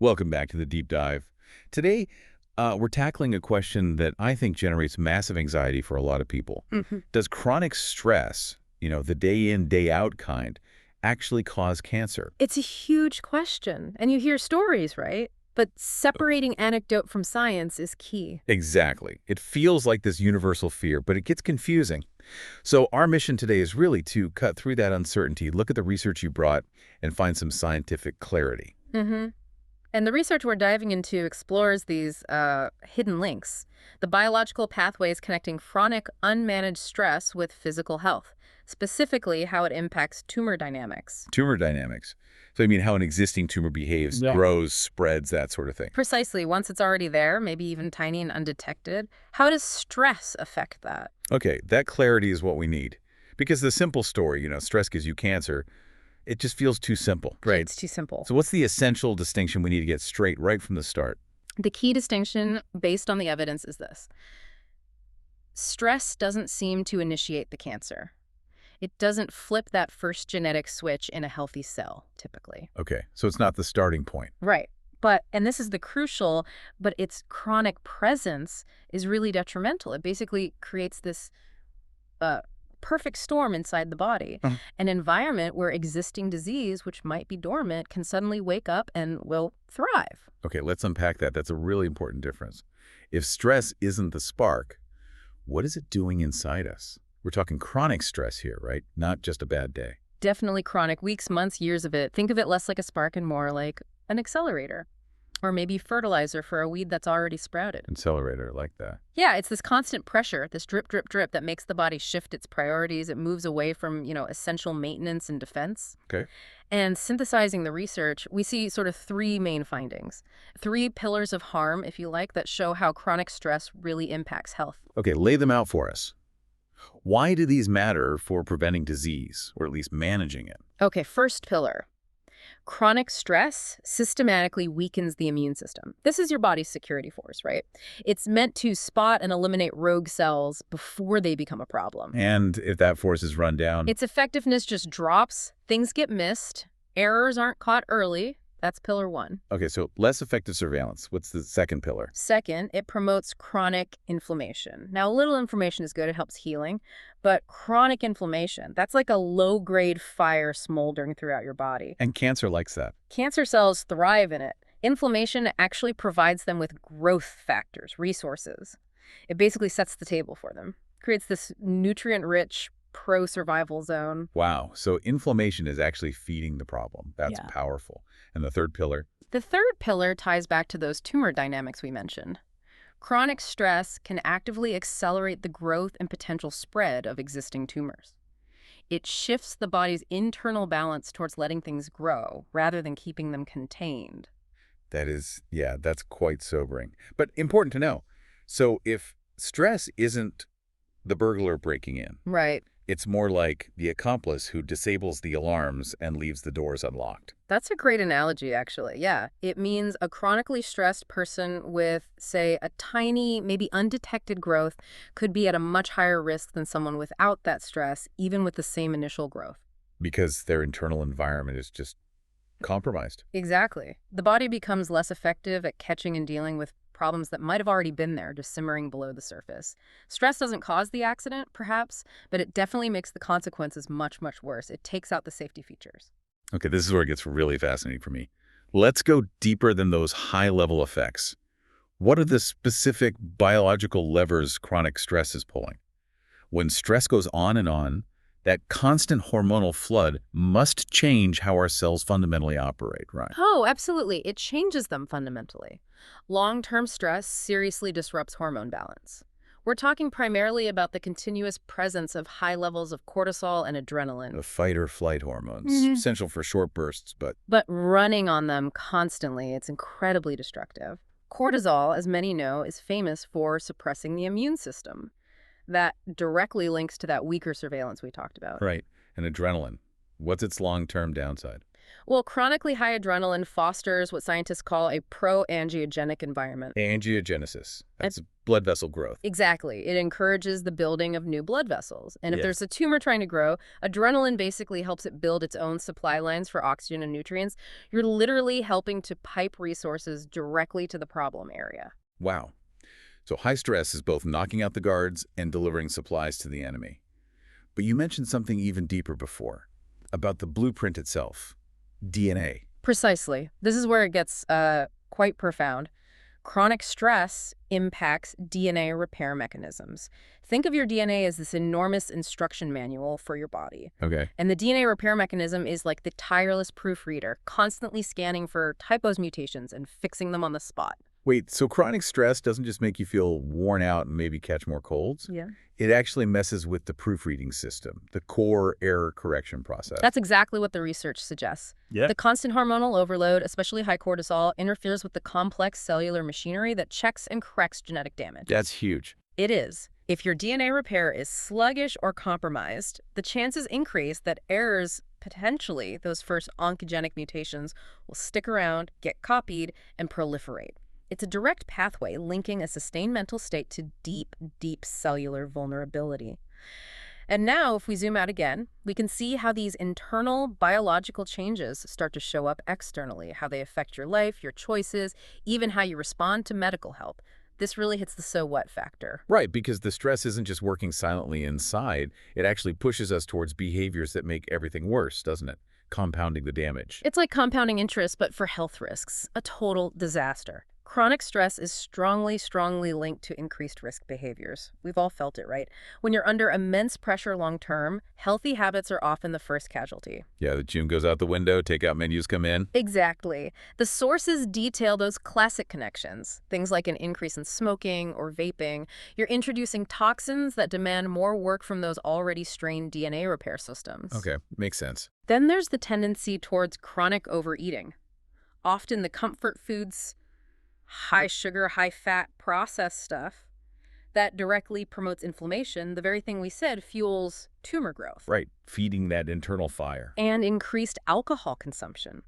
Welcome back to the Deep Dive. Today, we're tackling a question that I think generates massive anxiety for a lot of people. Does chronic stress, the day in, day out kind, actually cause cancer? It's a huge question, and you hear stories, right? But separating anecdote from science is key. Exactly. It feels like this universal fear, but it gets confusing. So our mission today is really to cut through that uncertainty, look at the research you brought, and find some scientific clarity. hmm And the research we're diving into explores these hidden links, the biological pathways connecting chronic, unmanaged stress with physical health, specifically how it impacts tumor dynamics. Tumor dynamics. So I mean how an existing tumor behaves, Yeah. grows, spreads, that sort of thing. Precisely, once it's already there, maybe even tiny and undetected, how does stress affect that? Okay, that clarity is what we need. Because the simple story, stress gives you cancer, it just feels too simple. Right. It's too simple. So what's the essential distinction we need to get straight right from the start? The key distinction, based on the evidence, is this. Stress doesn't seem to initiate the cancer. It doesn't flip that first genetic switch in a healthy cell, typically. Okay, so it's not the starting point. Right. And this is the crucial, but its chronic presence is really detrimental. It basically creates this perfect storm inside the body, an environment where existing disease, which might be dormant, can suddenly wake up and will thrive. Okay, let's unpack that. That's a really important difference. If stress isn't the spark, what is it doing inside us? We're talking chronic stress here, right? Not just a bad day. Definitely chronic, weeks, months, years of it. Think of it less like a spark and more like an accelerator, or maybe fertilizer for a weed that's already sprouted. Accelerator, like that. Yeah, it's this constant pressure, this drip, drip, drip that makes the body shift its priorities. It moves away from, essential maintenance and defense. Okay. And synthesizing the research, we see sort of three main findings. Three pillars of harm, if you like, that show how chronic stress really impacts health. Okay, lay them out for us. Why do these matter for preventing disease, or at least managing it? Okay, first pillar. Chronic stress systematically weakens the immune system. This is your body's security force, right? It's meant to spot and eliminate rogue cells before they become a problem. And if that force is run down? Its effectiveness just drops, things get missed, errors aren't caught early. That's pillar one. Okay, so less effective surveillance. What's the second pillar? Second, it promotes chronic inflammation. Now, a little inflammation is good, it helps healing, but chronic inflammation, that's like a low-grade fire smoldering throughout your body. And cancer likes that. Cancer cells thrive in it. Inflammation actually provides them with growth factors, resources. It basically sets the table for them, creates this nutrient-rich, pro-survival zone. Wow, so inflammation is actually feeding the problem. That's Yeah. powerful. And the third pillar? The third pillar ties back to those tumor dynamics we mentioned. Chronic stress can actively accelerate the growth and potential spread of existing tumors. It shifts the body's internal balance towards letting things grow rather than keeping them contained. That is, yeah, that's quite sobering. But important to know. So if stress isn't the burglar breaking in, Right. it's more like the accomplice who disables the alarms and leaves the doors unlocked. That's a great analogy, actually. Yeah. It means a chronically stressed person with, say, a tiny, maybe undetected growth could be at a much higher risk than someone without that stress, even with the same initial growth. Because their internal environment is just compromised. Exactly. The body becomes less effective at catching and dealing with problems that might have already been there, just simmering below the surface. Stress doesn't cause the accident, perhaps, but it definitely makes the consequences much, much worse. It takes out the safety features. Okay, this is where it gets really fascinating for me. Let's go deeper than those high-level effects. What are the specific biological levers chronic stress is pulling? When stress goes on and on, that constant hormonal flood must change how our cells fundamentally operate, right? Oh, absolutely. It changes them fundamentally. Long-term stress seriously disrupts hormone balance. We're talking primarily about the continuous presence of high levels of cortisol and adrenaline. The fight or flight hormones, essential for short bursts, but But running on them constantly, it's incredibly destructive. Cortisol, as many know, is famous for suppressing the immune system. That directly links to that weaker surveillance we talked about. right. And adrenaline, what's its long-term downside? Well, chronically high adrenaline fosters what scientists call a pro-angiogenic environment. Angiogenesis. And That's blood vessel growth. exactly. It encourages the building of new blood vessels. And if Yeah. there's a tumor trying to grow, adrenaline basically helps it build its own supply lines for oxygen and nutrients. You're literally helping to pipe resources directly to the problem area. Wow. So high stress is both knocking out the guards and delivering supplies to the enemy. But you mentioned something even deeper before, about the blueprint itself, DNA. Precisely. This is where it gets quite profound. Chronic stress impacts DNA repair mechanisms. Think of your DNA as this enormous instruction manual for your body. Okay. And the DNA repair mechanism is like the tireless proofreader, constantly scanning for typos, mutations, and fixing them on the spot. Wait, so chronic stress doesn't just make you feel worn out and maybe catch more colds? Yeah. It actually messes with the proofreading system, the core error correction process. That's exactly what the research suggests. Yeah. The constant hormonal overload, especially high cortisol, interferes with the complex cellular machinery that checks and corrects genetic damage. That's huge. It is. If your DNA repair is sluggish or compromised, the chances increase that errors, potentially those first oncogenic mutations, will stick around, get copied, and proliferate. It's a direct pathway linking a sustained mental state to deep, deep cellular vulnerability. And now, if we zoom out again, we can see how these internal biological changes start to show up externally, how they affect your life, your choices, even how you respond to medical help. This really hits the so what factor. Right, because the stress isn't just working silently inside. It actually pushes us towards behaviors that make everything worse, doesn't it? Compounding the damage. It's like compounding interest, but for health risks, a total disaster. Chronic stress is strongly, strongly linked to increased risk behaviors. We've all felt it, right? When you're under immense pressure long term, healthy habits are often the first casualty. Yeah, the gym goes out the window, takeout menus come in. Exactly. The sources detail those classic connections, things like an increase in smoking or vaping. You're introducing toxins that demand more work from those already strained DNA repair systems. Okay, makes sense. Then there's the tendency towards chronic overeating. Often the comfort foods, high sugar, high fat processed stuff that directly promotes inflammation, the very thing we said fuels tumor growth. Right, feeding that internal fire. And increased alcohol consumption.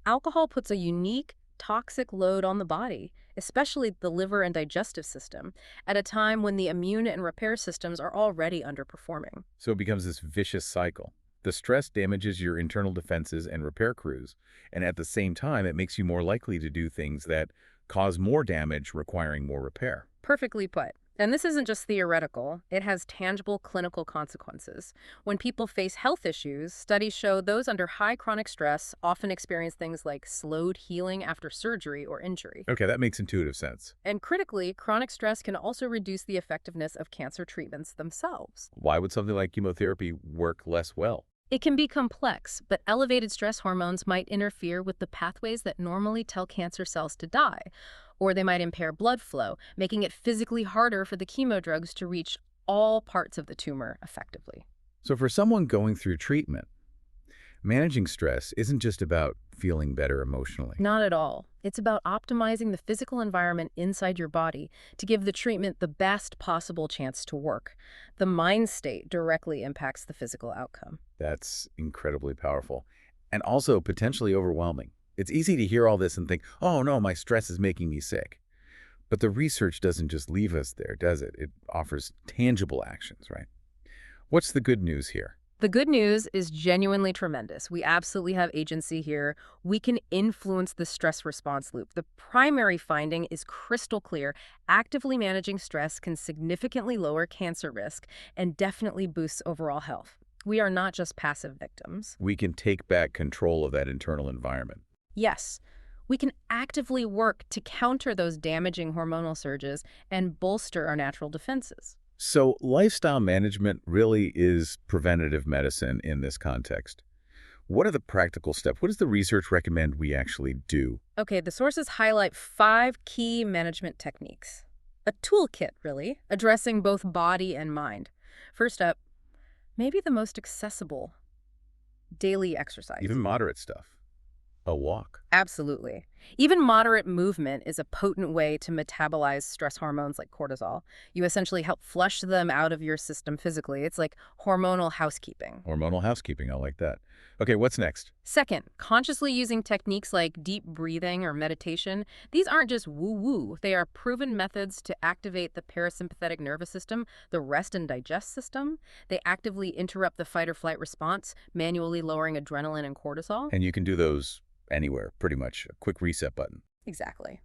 Alcohol puts a unique toxic load on the body, especially the liver and digestive system, at a time when the immune and repair systems are already underperforming. So it becomes this vicious cycle. The stress damages your internal defenses and repair crews, and at the same time, it makes you more likely to do things that cause more damage, requiring more repair. Perfectly put. And this isn't just theoretical, it has tangible clinical consequences. When people face health issues, studies show those under high chronic stress often experience things like slowed healing after surgery or injury. Okay, that makes intuitive sense. And critically, chronic stress can also reduce the effectiveness of cancer treatments themselves. Why would something like chemotherapy work less well? It can be complex, but elevated stress hormones might interfere with the pathways that normally tell cancer cells to die, or they might impair blood flow, making it physically harder for the chemo drugs to reach all parts of the tumor effectively. So for someone going through treatment, managing stress isn't just about feeling better emotionally. Not at all. It's about optimizing the physical environment inside your body to give the treatment the best possible chance to work. The mind state directly impacts the physical outcome. That's incredibly powerful and also potentially overwhelming. It's easy to hear all this and think, oh no, my stress is making me sick. But the research doesn't just leave us there, does it? It offers tangible actions, right? What's the good news here? The good news is genuinely tremendous. We absolutely have agency here. We can influence the stress response loop. The primary finding is crystal clear. Actively managing stress can significantly lower cancer risk and definitely boosts overall health. We are not just passive victims. We can take back control of that internal environment. Yes, we can actively work to counter those damaging hormonal surges and bolster our natural defenses. So lifestyle management really is preventative medicine in this context. What are the practical steps? What does the research recommend we actually do? Okay, the sources highlight 5 key management techniques. A toolkit, really, addressing both body and mind. First up, maybe the most accessible, daily exercise. Even moderate stuff. A walk. Absolutely. Even moderate movement is a potent way to metabolize stress hormones like cortisol. You essentially help flush them out of your system physically. It's like hormonal housekeeping. Hormonal housekeeping, I like that. Okay, what's next? Second, consciously using techniques like deep breathing or meditation. These aren't just woo-woo. They are proven methods to activate the parasympathetic nervous system, the rest and digest system. They actively interrupt the fight or flight response, manually lowering adrenaline and cortisol. And you can do those anywhere, pretty much. A quick reset button. Exactly.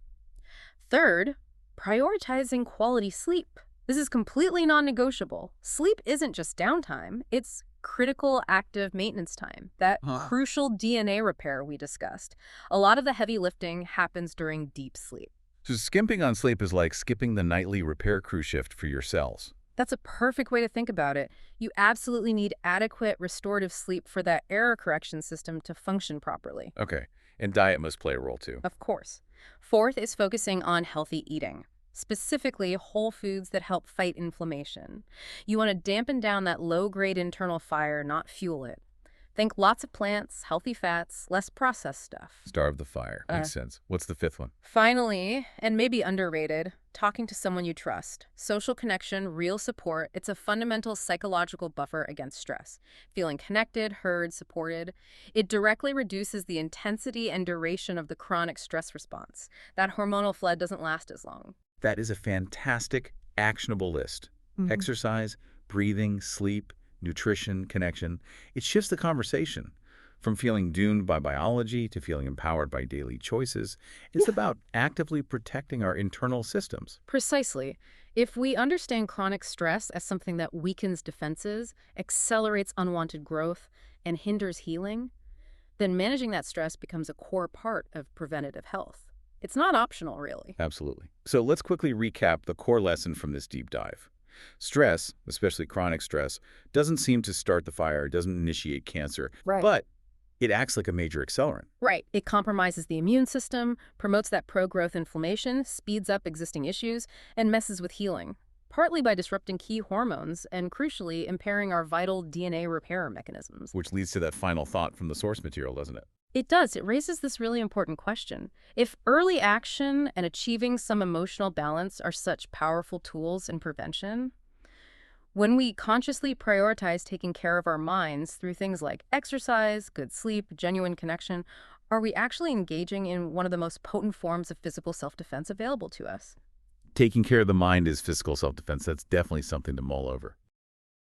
Third, prioritizing quality sleep. This is completely non-negotiable. Sleep isn't just downtime, it's critical active maintenance time, that crucial DNA repair we discussed. A lot of the heavy lifting happens during deep sleep. So skimping on sleep is like skipping the nightly repair crew shift for your cells. That's a perfect way to think about it. You absolutely need adequate restorative sleep for that error correction system to function properly. Okay, and diet must play a role too. Of course. Fourth is focusing on healthy eating, specifically whole foods that help fight inflammation. You want to dampen down that low-grade internal fire, not fuel it. Think lots of plants, healthy fats, less processed stuff. Starve the fire. Makes sense. What's the fifth one? Finally, and maybe underrated, talking to someone you trust. Social connection, real support, it's a fundamental psychological buffer against stress. Feeling connected, heard, supported. It directly reduces the intensity and duration of the chronic stress response. That hormonal flood doesn't last as long. That is a fantastic, actionable list. Exercise, breathing, sleep, nutrition, connection. It shifts the conversation from feeling doomed by biology to feeling empowered by daily choices. It's about actively protecting our internal systems. Precisely. If we understand chronic stress as something that weakens defenses, accelerates unwanted growth, and hinders healing, then managing that stress becomes a core part of preventative health. It's not optional, really. Absolutely. So let's quickly recap the core lesson from this deep dive. Stress, especially chronic stress, doesn't seem to start the fire, doesn't initiate cancer, Right. but it acts like a major accelerant. Right. It compromises the immune system, promotes that pro-growth inflammation, speeds up existing issues, and messes with healing, partly by disrupting key hormones and, crucially, impairing our vital DNA repair mechanisms. Which leads to that final thought from the source material, doesn't it? It does. It raises this really important question. If early action and achieving some emotional balance are such powerful tools in prevention, when we consciously prioritize taking care of our minds through things like exercise, good sleep, genuine connection, are we actually engaging in one of the most potent forms of physical self-defense available to us? Taking care of the mind is physical self-defense. That's definitely something to mull over.